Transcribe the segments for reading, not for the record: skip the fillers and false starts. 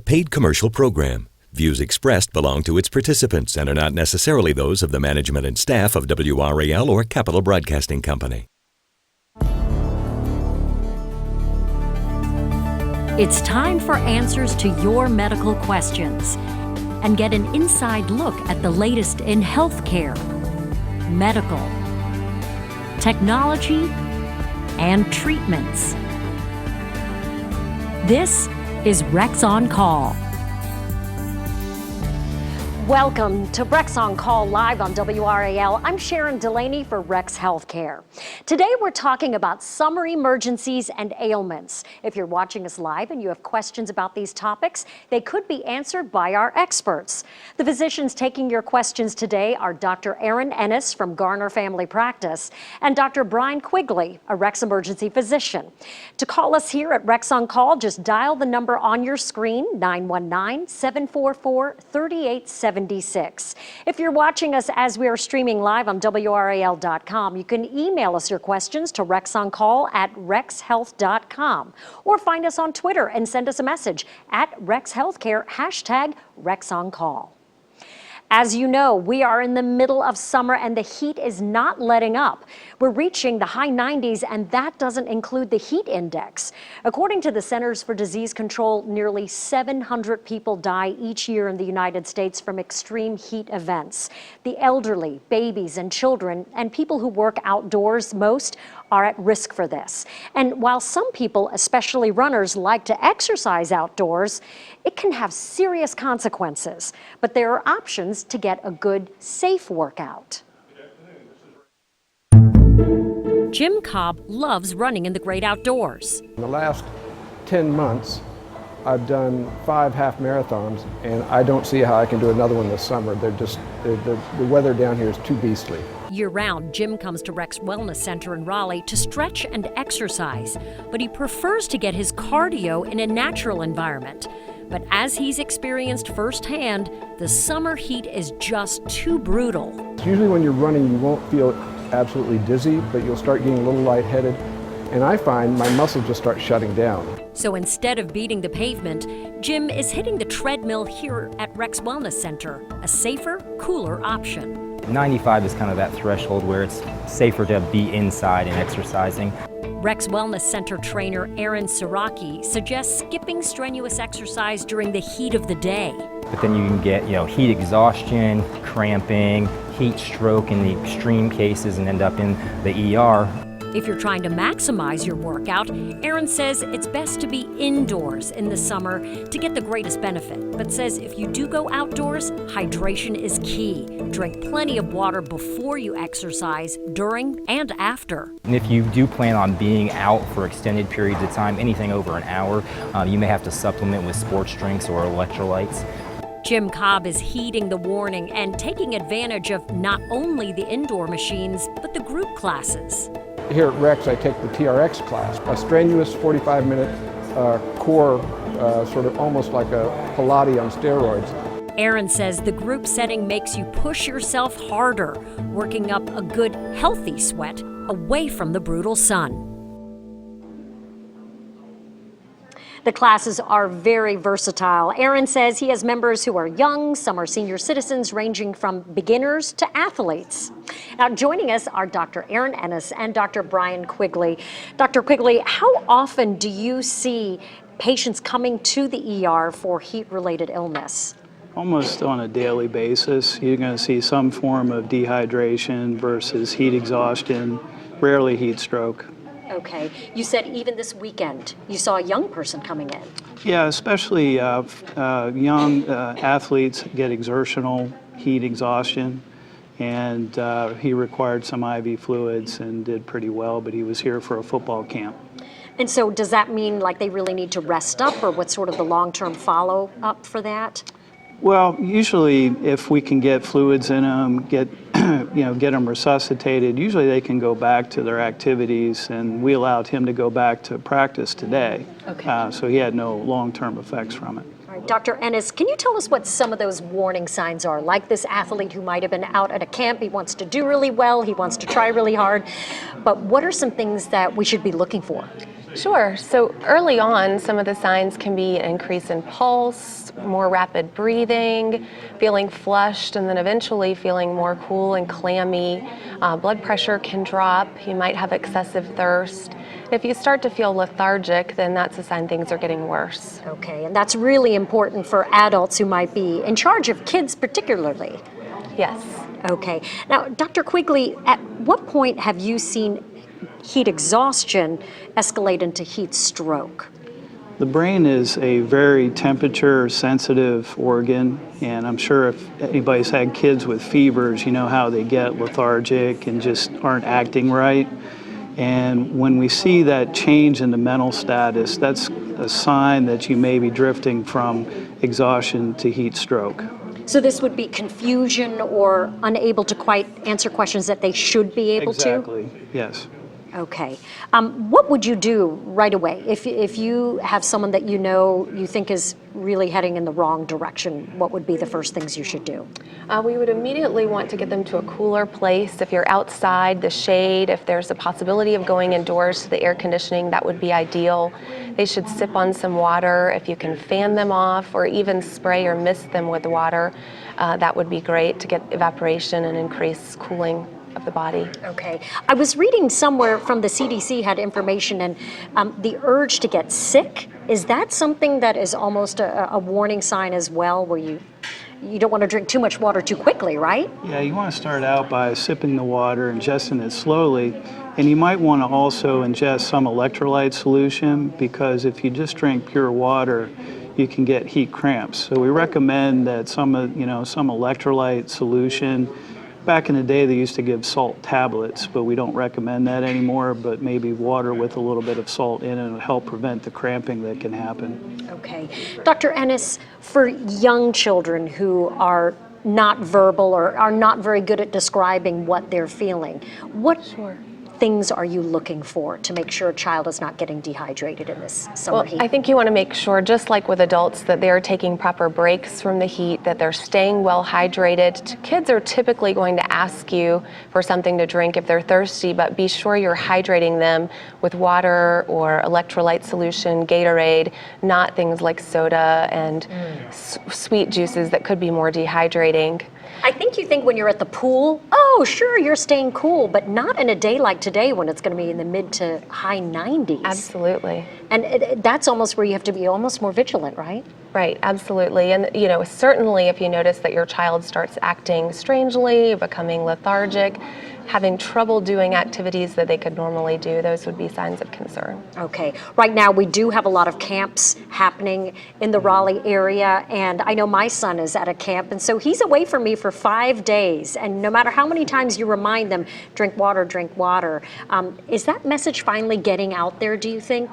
paid commercial program. Views expressed belong to its participants and are not necessarily those of the management and staff of WRAL or Capital Broadcasting Company. It's time for answers to your medical questions and get an inside look at the latest in healthcare, medical, technology, and treatments. This is Rex on Call. Welcome to Rex on Call live on WRAL. I'm Sharon Delaney for Rex Healthcare. Today we're talking about summer emergencies and ailments. If you're watching us live and you have questions about these topics, they could be answered by our experts. The physicians taking your questions today are Dr. Aaron Ennis from Garner Family Practice and Dr. Brian Quigley, a Rex emergency physician. To call us here at Rex on Call, just dial the number on your screen, 919-744-3876. If you're watching us as we are streaming live on WRAL.com, you can email us your questions to rexoncall@rexhealth.com or find us on Twitter and send us a message at RexHealthcare, #RexOnCall. As you know, we are in the middle of summer and the heat is not letting up. We're reaching the high 90s and that doesn't include the heat index. According to the Centers for Disease Control, nearly 700 people die each year in the United States from extreme heat events. The elderly, babies and children, and people who work outdoors most are at risk for this. And while some people, especially runners, like to exercise outdoors, it can have serious consequences. But there are options to get a good, safe workout. Jim Cobb loves running in the great outdoors. In the last 10 months, I've done 5 half marathons, and I don't see how I can do another one this summer. The weather down here is too beastly. Year-round, Jim comes to Rex Wellness Center in Raleigh to stretch and exercise, but he prefers to get his cardio in a natural environment. But as he's experienced firsthand, the summer heat is just too brutal. Usually when you're running, you won't feel absolutely dizzy, but you'll start getting a little lightheaded, and I find my muscles just start shutting down. So instead of beating the pavement, Jim is hitting the treadmill here at Rex Wellness Center, a safer, cooler option. 95 is kind of that threshold where it's safer to be inside and exercising. Rex Wellness Center trainer Aaron Siraki suggests skipping strenuous exercise during the heat of the day. But then you can get, heat exhaustion, cramping, heat stroke in the extreme cases and end up in the ER. If you're trying to maximize your workout, Aaron says it's best to be indoors in the summer to get the greatest benefit, but says if you do go outdoors, hydration is key. Drink plenty of water before you exercise, during, and after. And if you do plan on being out for extended periods of time, anything over an hour, you may have to supplement with sports drinks or electrolytes. Jim Cobb is heeding the warning and taking advantage of not only the indoor machines, but the group classes. Here at Rex, I take the TRX class, a strenuous 45-minute core, sort of almost like a Pilates on steroids. Aaron says the group setting makes you push yourself harder, working up a good, healthy sweat away from the brutal sun. The classes are very versatile. Aaron says he has members who are young, some are senior citizens, ranging from beginners to athletes. Now, joining us are Dr. Aaron Ennis and Dr. Brian Quigley. Dr. Quigley, how often do you see patients coming to the ER for heat-related illness? Almost on a daily basis. You're going to see some form of dehydration versus heat exhaustion, rarely heat stroke. Okay. You said even this weekend you saw a young person coming in. Yeah, especially young athletes get exertional heat exhaustion, and he required some IV fluids and did pretty well, but he was here for a football camp. And so does that mean like they really need to rest up, or what's sort of the long-term follow-up for that? Well, usually if we can get fluids in them, get them resuscitated, usually they can go back to their activities, and we allowed him to go back to practice today. Okay. So he had no long-term effects from it. All right, Dr. Ennis, can you tell us what some of those warning signs are? Like this athlete who might have been out at a camp, he wants to do really well, he wants to try really hard, but what are some things that we should be looking for? Sure. So early on, some of the signs can be an increase in pulse, more rapid breathing, feeling flushed, and then eventually feeling more cool and clammy. Blood pressure can drop. You might have excessive thirst. If you start to feel lethargic, then that's a sign things are getting worse. Okay, and that's really important for adults who might be in charge of kids particularly. Yes. Okay. Now, Dr. Quigley, at what point have you seen heat exhaustion escalate into heat stroke? The brain is a very temperature sensitive organ, and I'm sure if anybody's had kids with fevers, you know how they get lethargic and just aren't acting right. And when we see that change in the mental status, that's a sign that you may be drifting from exhaustion to heat stroke. So this would be confusion or unable to quite answer questions that they should be able to? Exactly, yes. Okay. What would you do right away if you have someone that you know you think is really heading in the wrong direction? What would be the first things you should do? We would immediately want to get them to a cooler place. If you're outside, the shade, if there's a possibility of going indoors to the air conditioning, that would be ideal. They should sip on some water. If you can fan them off or even spray or mist them with water, that would be great to get evaporation and increase cooling of the body. Okay. I was reading somewhere from the CDC had information and the urge to get sick. Is that something that is almost a warning sign as well, where you don't want to drink too much water too quickly, right? Yeah, you want to start out by sipping the water, ingesting it slowly, and you might want to also ingest some electrolyte solution, because if you just drink pure water, you can get heat cramps. So we recommend that some electrolyte solution. Back in the day, they used to give salt tablets, but we don't recommend that anymore, but maybe water with a little bit of salt in it will help prevent the cramping that can happen. Okay. Dr. Ennis, for young children who are not verbal or are not very good at describing what they're feeling, what things are you looking for to make sure a child is not getting dehydrated in this summer heat? I think you want to make sure, just like with adults, that they're taking proper breaks from the heat, that they're staying well hydrated. Kids are typically going to ask you for something to drink if they're thirsty, but be sure you're hydrating them with water or electrolyte solution, Gatorade, not things like soda and sweet juices that could be more dehydrating. I think you think when you're at the pool, oh, sure, you're staying cool, but not in a day like today when it's going to be in the mid to high 90s. Absolutely. And that's almost where you have to be almost more vigilant, right? Right, absolutely. And, certainly if you notice that your child starts acting strangely, becoming lethargic, having trouble doing activities that they could normally do, those would be signs of concern. Okay. Right now, we do have a lot of camps happening in the Raleigh area, and I know my son is at a camp, and so he's away from me for 5 days, and no matter how many times you remind them, drink water, is that message finally getting out there, do you think?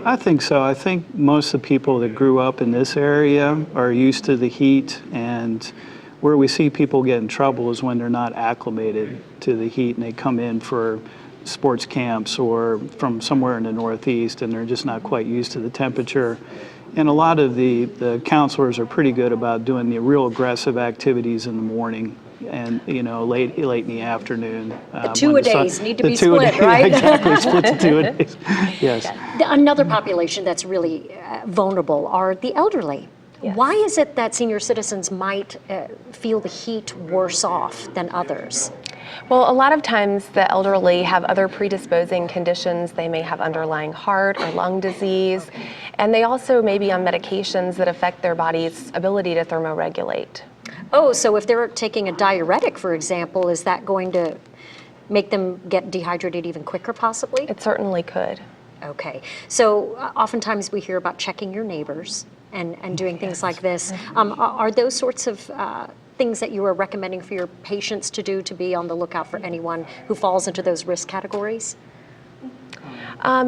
I think so. I think most of the people that grew up in this area are used to the heat, and where we see people get in trouble is when they're not acclimated to the heat and they come in for sports camps or from somewhere in the Northeast and they're just not quite used to the temperature. And a lot of the counselors are pretty good about doing the real aggressive activities in the morning and late in the afternoon. The two-a-days need to be split, right? Exactly, split to two-a-days. Yes. Another population that's really vulnerable are the elderly. Yes. Why is it that senior citizens might feel the heat worse off than others? Well, a lot of times the elderly have other predisposing conditions. They may have underlying heart or lung disease, and they also may be on medications that affect their body's ability to thermoregulate. Oh, so if they're taking a diuretic, for example, is that going to make them get dehydrated even quicker, possibly? It certainly could. Okay. So oftentimes we hear about checking your neighbors and doing things like this. Are those sorts of things that you are recommending for your patients to do, to be on the lookout for anyone who falls into those risk categories?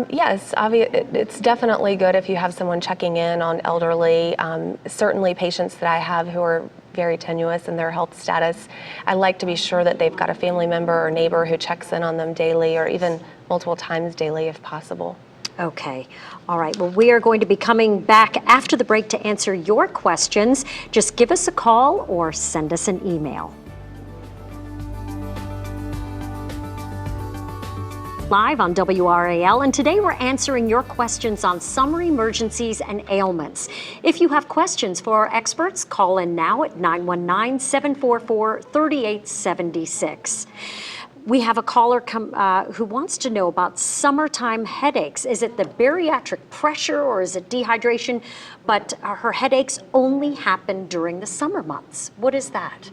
Yes, it's definitely good if you have someone checking in on elderly. Certainly patients that I have who are very tenuous in their health status, I like to be sure that they've got a family member or neighbor who checks in on them daily or even multiple times daily if possible. Okay. All right. Well, we are going to be coming back after the break to answer your questions. Just give us a call or send us an email. live on WRAL, and today we're answering your questions on summer emergencies and ailments. If you have questions for our experts, call in now at 919-744-3876. We have a caller who wants to know about summertime headaches. Is it the bariatric pressure or is it dehydration? But her headaches only happen during the summer months. What is that?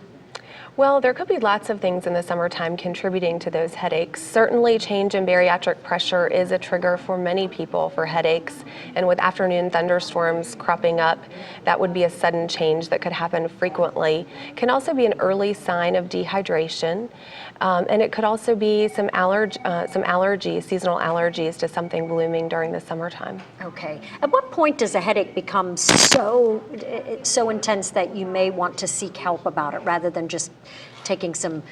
Well, there could be lots of things in the summertime contributing to those headaches. Certainly, change in bariatric pressure is a trigger for many people for headaches. And with afternoon thunderstorms cropping up, that would be a sudden change that could happen frequently. Can also be an early sign of dehydration. And it could also be some allergies, seasonal allergies to something blooming during the summertime. Okay. At what point does a headache become so intense that you may want to seek help about it rather than just taking some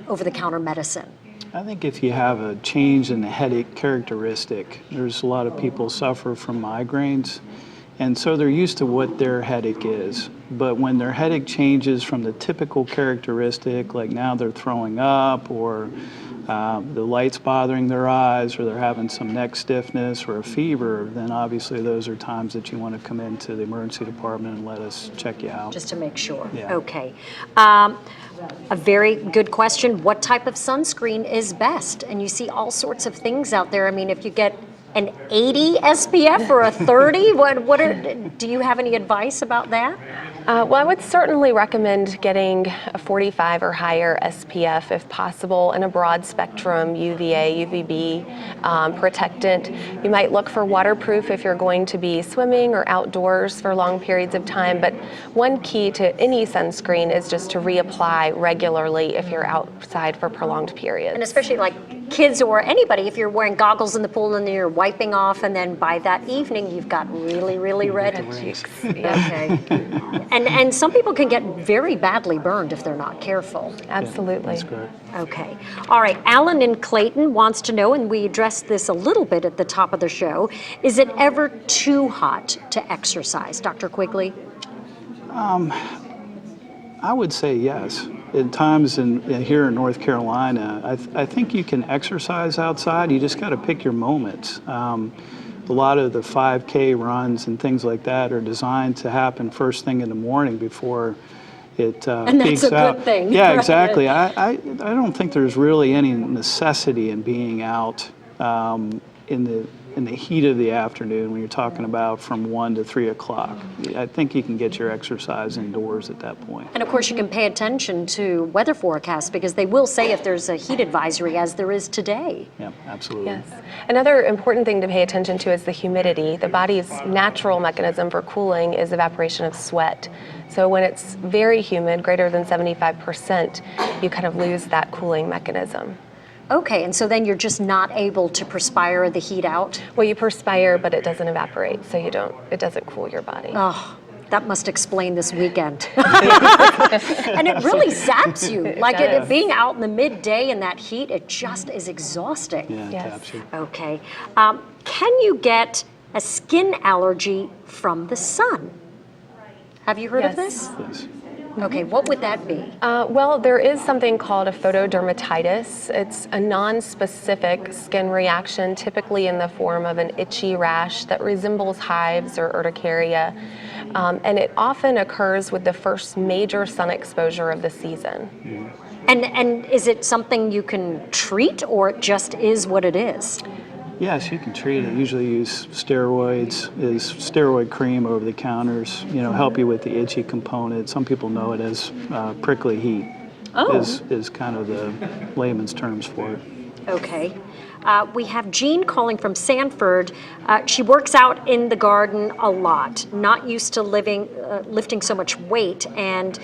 over-the-counter medicine? I think if you have a change in the headache characteristic, there's a lot of people suffer from migraines, and so they're used to what their headache is. But when their headache changes from the typical characteristic, like now they're throwing up, or the light's bothering their eyes, or they're having some neck stiffness or a fever, then obviously those are times that you want to come into the emergency department and let us check you out. Just to make sure. Yeah. Okay. A very good question. What type of sunscreen is best? And you see all sorts of things out there. I mean, if you get an 80 SPF or a 30, do you have any advice about that? Well, I would certainly recommend getting a 45 or higher SPF if possible, and a broad spectrum UVA, UVB protectant. You might look for waterproof if you're going to be swimming or outdoors for long periods of time, but one key to any sunscreen is just to reapply regularly if you're outside for prolonged periods. And especially like kids or anybody, if you're wearing goggles in the pool and you're wiping off, and then by that evening you've got really, really red cheeks. Okay. And some people can get very badly burned if they're not careful. Absolutely. That's correct. Okay. All right. Alan in Clayton wants to know, and we addressed this a little bit at the top of the show, is it ever too hot to exercise, Dr. Quigley? I would say yes. At times here in North Carolina, I think you can exercise outside. You just got to pick your moments. A lot of the 5K runs and things like that are designed to happen first thing in the morning before it And that's peaks a out. good thing. Yeah, right? exactly. I don't think there's really any necessity in being out in the heat of the afternoon when you're talking about from 1 to 3 o'clock. I think you can get your exercise indoors at that point. And of course you can pay attention to weather forecasts because they will say if there's a heat advisory, as there is today. Yeah, absolutely. Yes. Another important thing to pay attention to is the humidity. The body's natural mechanism for cooling is evaporation of sweat. So when it's very humid, greater than 75%, you kind of lose that cooling mechanism. Okay, and so then you're just not able to perspire the heat out? Well, you perspire, but it doesn't evaporate, so it doesn't cool your body. Oh, that must explain this weekend. And it really zaps you. Like being out in the midday in that heat, it just is exhausting. Yeah, it Yes. taps you. Okay. Can you get a skin allergy from the sun? Have you heard of Yes. this? Yes. Okay, what would that be? Well, there is something called a photodermatitis. It's a non-specific skin reaction, typically in the form of an itchy rash that resembles hives or urticaria. And it often occurs with the first major sun exposure of the season. And is it something you can treat, or it just is what it is? Yes, you can treat it. Usually use steroids, is steroid cream over the counters, help you with the itchy component. Some people know it as prickly heat, is kind of the layman's terms for it. Okay. We have Jean calling from Sanford. She works out in the garden a lot, not used to lifting so much weight, and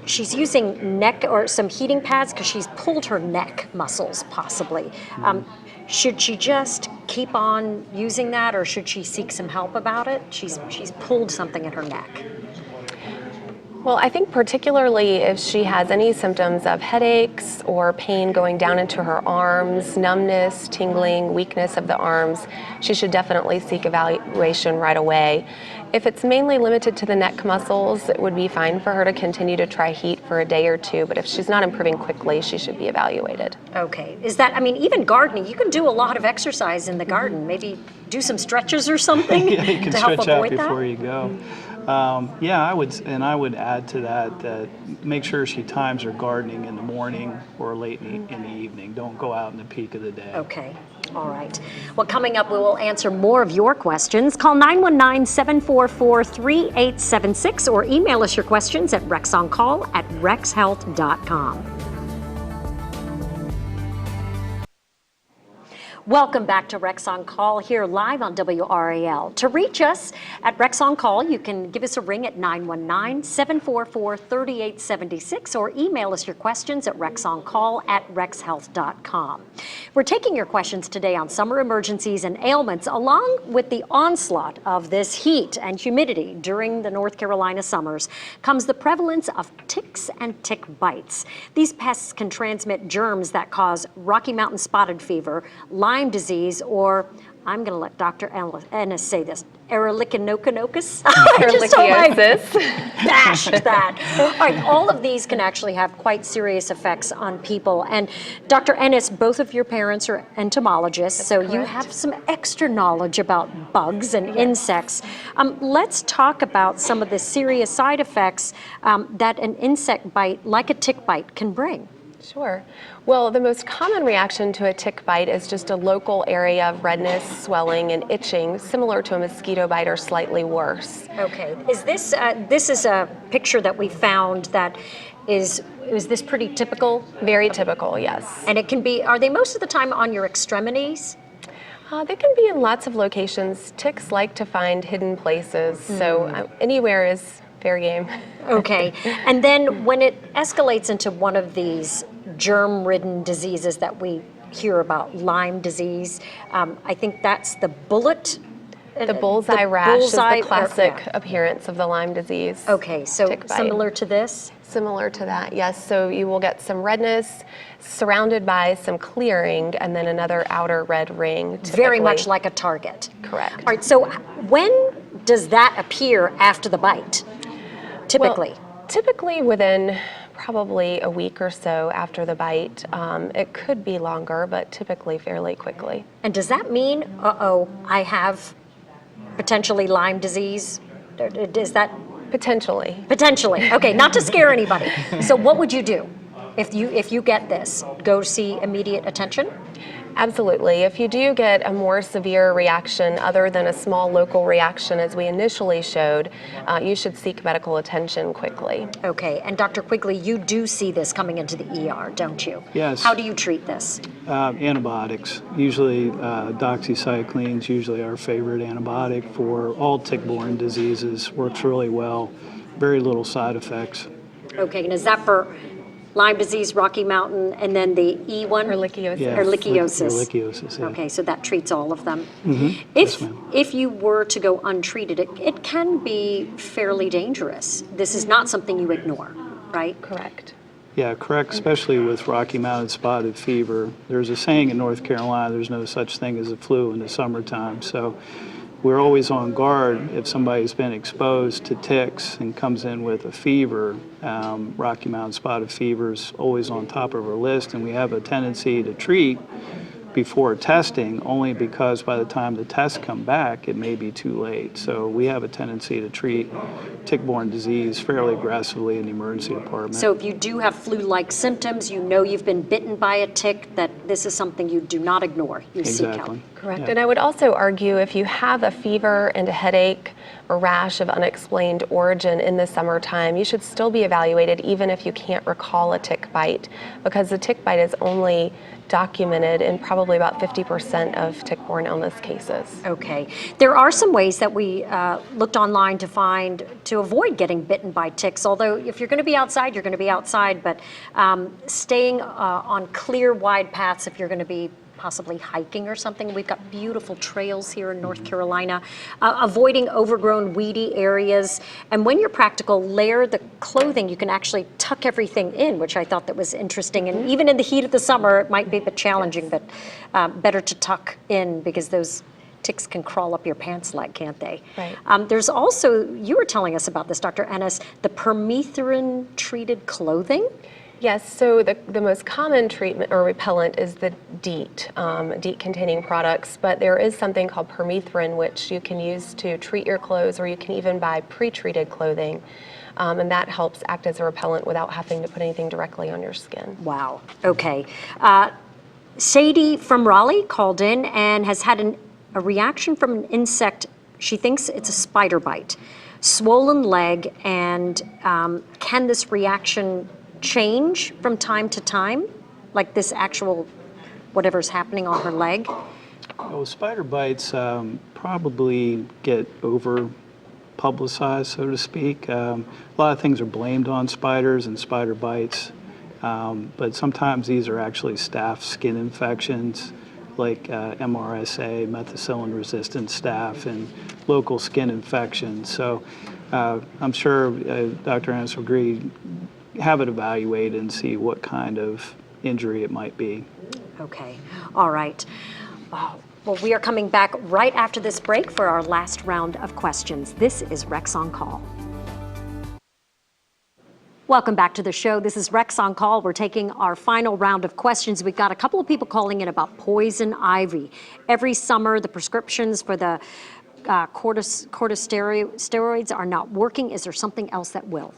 she's using neck or some heating pads because she's pulled her neck muscles possibly. Should she just keep on using that, or should she seek some help about it? She's pulled something in her neck. Well, I think particularly if she has any symptoms of headaches or pain going down into her arms, numbness, tingling, weakness of the arms, she should definitely seek evaluation right away. If it's mainly limited to the neck muscles, it would be fine for her to continue to try heat for a day or two, but if she's not improving quickly, she should be evaluated. Okay. Is that, I mean, even gardening, you can do a lot of exercise in the garden. Maybe do some stretches or something Yeah, you can to help stretch out avoid that? before you go. Yeah, I would add to that make sure she times her gardening in the morning or late in the evening. Don't go out in the peak of the day. Okay. All right. Well, coming up, we will answer more of your questions. Call 919-744-3876 or email us your questions at rexoncall@rexhealth.com. Welcome back to Rex on Call here live on WRAL. To reach us at Rex on Call, you can give us a ring at 919-744-3876 or email us your questions at rexoncall@rexhealth.com. We're taking your questions today on summer emergencies and ailments, along with the onslaught of this heat and humidity during the North Carolina summers comes the prevalence of ticks and tick bites. These pests can transmit germs that cause Rocky Mountain spotted fever, Lyme disease, or I'm going to let Dr. Ennis say this, ehrlichiosis. Ehrlichiosis. Bashed that. All right, all of these can actually have quite serious effects on people. And Dr. Ennis, both of your parents are entomologists, so you have some extra knowledge about bugs and insects. Let's talk about some of the serious side effects that an insect bite, like a tick bite, can bring. Sure. Well, the most common reaction to a tick bite is just a local area of redness, swelling, and itching, similar to a mosquito bite or slightly worse. Okay. Is this this is a picture that we found that is this pretty typical? Very typical, yes. And it can be, are they most of the time on your extremities? They can be in lots of locations. Ticks like to find hidden places, so anywhere is fair game. Okay. And then when it escalates into one of these germ-ridden diseases that we hear about, Lyme disease, I think that's the bullet. The bullseye rash is the classic appearance of the Lyme disease. Okay, so tick bite. similar to this? Similar to that, yes. So you will get some redness surrounded by some clearing and then another outer red ring. Typically. Very much like a target. Correct. All right, so when does that appear after the bite, typically? Well, typically within probably a week or so after the bite. It could be longer, but typically fairly quickly. And does that mean, I have potentially Lyme disease? Is that? Potentially. Potentially. Okay, not to scare anybody. So what would you do if you get this? Go see immediate attention? Absolutely. If you do get a more severe reaction other than a small local reaction as we initially showed, you should seek medical attention quickly. Okay, and Dr. Quigley, you do see this coming into the ER, don't you? Yes. How do you treat this? Antibiotics. Usually doxycycline is usually our favorite antibiotic for all tick-borne diseases. Works really well. Very little side effects. Okay, and is that for Lyme disease, Rocky Mountain, and then the E one? Ehrlichiosis. Yeah, Ehrlichiosis. Ehrlichiosis, yeah. Okay, so that treats all of them. Yes, ma'am. If you were to go untreated, it can be fairly dangerous. This is not something you ignore, right? Correct. Yeah, correct, especially with Rocky Mountain spotted fever. There's a saying in North Carolina, there's no such thing as a flu in the summertime. So we're always on guard if somebody's been exposed to ticks and comes in with a fever. Rocky Mountain spotted fever is always on top of our list, and we have a tendency to treat before testing only because by the time the tests come back, it may be too late. So we have a tendency to treat tick-borne disease fairly aggressively in the emergency department. So if you do have flu-like symptoms, you know you've been bitten by a tick, that this is something you do not ignore. You seek help. Exactly. Correct. Yeah. And I would also argue if you have a fever and a headache or rash of unexplained origin in the summertime, you should still be evaluated even if you can't recall a tick bite, because the tick bite is only documented in probably about 50% of tick-borne illness cases. Okay. There are some ways that we looked online to avoid getting bitten by ticks, although if you're going to be outside, you're going to be outside, but staying on clear, wide paths if you're going to be possibly hiking or something. We've got beautiful trails here in North Carolina. Avoiding overgrown, weedy areas. And when you're practical, layer the clothing. You can actually tuck everything in, which I thought that was interesting. And even in the heat of the summer, it might be a bit challenging, but better to tuck in because those ticks can crawl up your pants leg, can't they? Right. There's also, you were telling us about this, Dr. Ennis, the permethrin-treated clothing. Yes, so the most common treatment or repellent is the DEET, DEET-containing products, but there is something called permethrin, which you can use to treat your clothes, or you can even buy pre-treated clothing, and that helps act as a repellent without having to put anything directly on your skin. Wow, okay. Sadie from Raleigh called in and has had a reaction from an insect. She thinks it's a spider bite. Swollen leg, and can this reaction change from time to time, like this actual whatever's happening on her leg? Well, spider bites probably get over publicized, so to speak. A lot of things are blamed on spiders and spider bites, but sometimes these are actually staph skin infections like MRSA, methicillin-resistant staph, and local skin infections. So I'm sure Dr. Ennis will agree, have it evaluated and see what kind of injury it might be. Okay, all right. Well, we are coming back right after this break for our last round of questions. This is Rex on Call. Welcome back to the show. This is Rex on Call. We're taking our final round of questions. We've got a couple of people calling in about poison ivy. Every summer, the prescriptions for the corticosteroids are not working. Is there something else that will?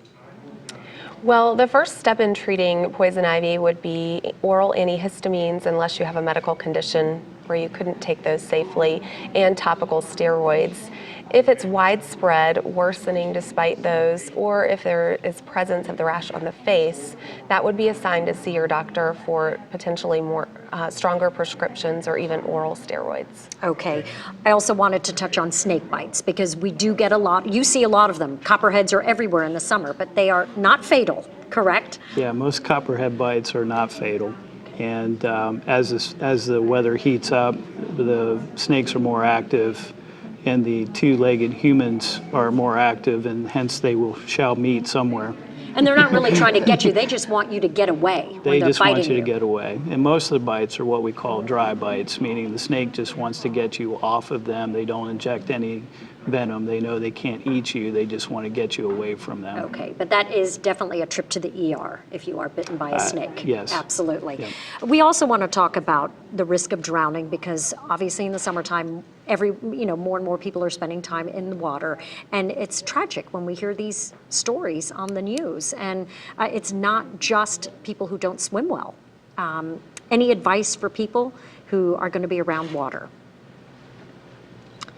Well, the first step in treating poison ivy would be oral antihistamines, unless you have a medical condition where you couldn't take those safely, and topical steroids. If it's widespread, worsening despite those, or if there is presence of the rash on the face, that would be a sign to see your doctor for potentially more stronger prescriptions or even oral steroids. Okay. I also wanted to touch on snake bites because we do get a lot. You see a lot of them. Copperheads are everywhere in the summer, but they are not fatal, correct? Yeah, most copperhead bites are not fatal. And as the weather heats up, the snakes are more active, and the two-legged humans are more active, and hence they shall meet somewhere. And they're not really trying to get you. They just want you to get away. They just want you to get away. And most of the bites are what we call dry bites, meaning the snake just wants to get you off of them. They don't inject any venom. They know they can't eat you. They just want to get you away from them. Okay, but that is definitely a trip to the ER if you are bitten by a snake. Yes. Absolutely. Yep. We also want to talk about the risk of drowning because obviously in the summertime, more and more people are spending time in the water, and it's tragic when we hear these stories on the news. And it's not just people who don't swim well. Any advice for people who are going to be around water?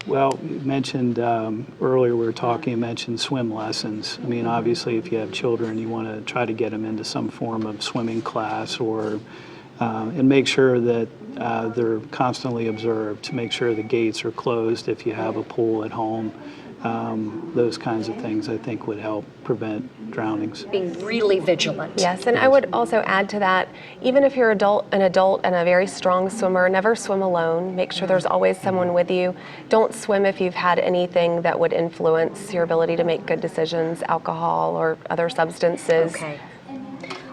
Well, you mentioned earlier we were talking, you mentioned swim lessons. I mean, obviously, if you have children, you want to try to get them into some form of swimming class and make sure that they're constantly observed to make sure the gates are closed if you have a pool at home. Those kinds of things I think would help prevent drownings. Being really vigilant. Yes, and I would also add to that, even if you're an adult and a very strong swimmer, never swim alone. Make sure there's always someone with you. Don't swim if you've had anything that would influence your ability to make good decisions, alcohol or other substances. Okay.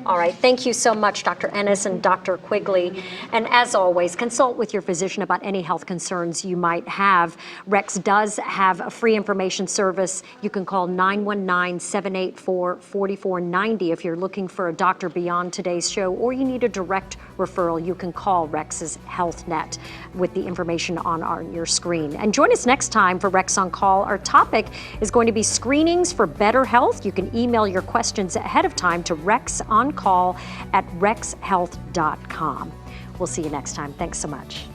All right, thank you so much, Dr. Ennis and Dr. Quigley. And as always, consult with your physician about any health concerns you might have. Rex does have a free information service. You can call 919-784-4490 if you're looking for a doctor beyond today's show, or you need a direct referral. You can call Rex's Health Net with the information on your screen. And join us next time for Rex on Call. Our topic is going to be screenings for better health. You can email your questions ahead of time to rexoncall@rexhealth.com. We'll see you next time. Thanks so much.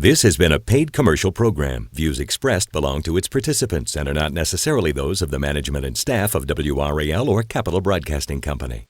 This has been a paid commercial program. Views expressed belong to its participants and are not necessarily those of the management and staff of WRAL or Capital Broadcasting Company.